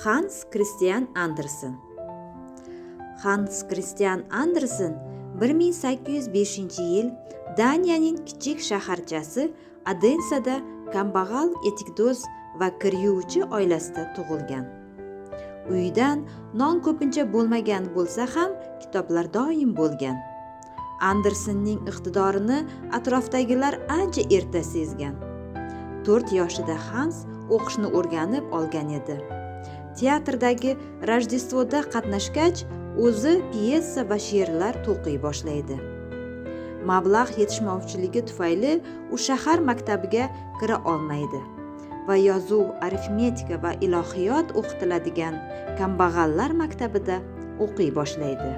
Hans Christian Andersen. Hans Christian Andersen 1805-yil Daniyaning kichik shaharchasi Adensada kambag'al etikdo'z va kir yuvuvchi oilasida tug'ilgan. Uyidan non ko'pincha bo'lmagan bo'lsa ham kitoblar doim bo'lgan. Andersenning iqtidorini atrofdagilar ancha erta sezgan. 4 yoshida Hans o'qishni o'rganib olgan edi. Teatrdagi Rojdestvoda qatnashgach, o'zi pyesa va she'rlar to'qiy boshlaydi. Mablag' yetishmovchiligi tufayli u shahar maktabiga kira olmaydi va yozuv, arifmetika va ilohiyot o'qitiladigan kambag'allar maktabida o'qiy boshlaydi.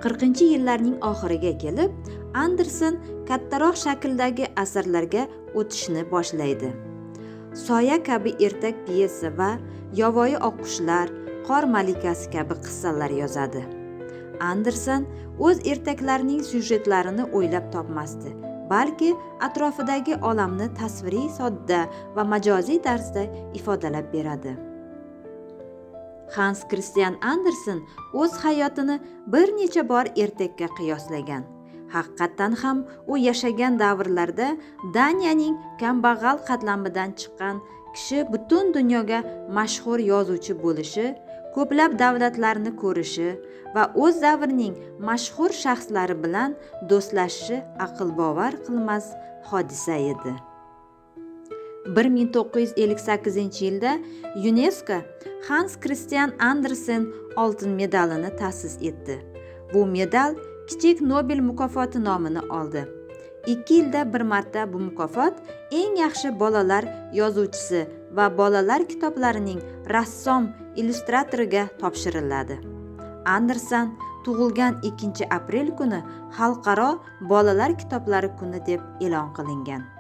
40-yillarning oxiriga kelib, Andersen kattaroq shakldagi asarlarga o'tishni boshlaydi. Soya kabi ertak pyesa va Yovvoyi oqqushlar, Qor malikasi kabi qissalar yozadi. Andersen o'z ertaklarining syujetlarini o'ylab topmasdi, balki atrofidagi olamni tasviriy, sodda va majoziy tarzda ifodalab beradi. Hans Christian Andersen o'z hayotini bir necha bor ertakka qiyoslagan. Haqiqatan ham u yashagan davrlarda Daniyaning kambag'al qatlamidan chiqqan kishi butun dunyoga mashhur yozuvchi bo'lishi, ko'plab davlatlarni ko'rishi va o'z davrining mashhur shaxslari bilan do'stlashishi aql bovar qilmas hodisa edi. 1958-yilda UNESCO Hans Christian Andersen oltin medalini ta'sis etdi. Bu medal kichik Nobel mukofoti nomini oldi. 2 yilda bir marta bu mukofot eng yaxshi bolalar yozuvchisi va bolalar kitoblarining rassom illyustratoriga topshiriladi. Andersen tug'ilgan 2 aprel kuni Xalqaro bolalar kitoblari kuni deb e'lon qilingan.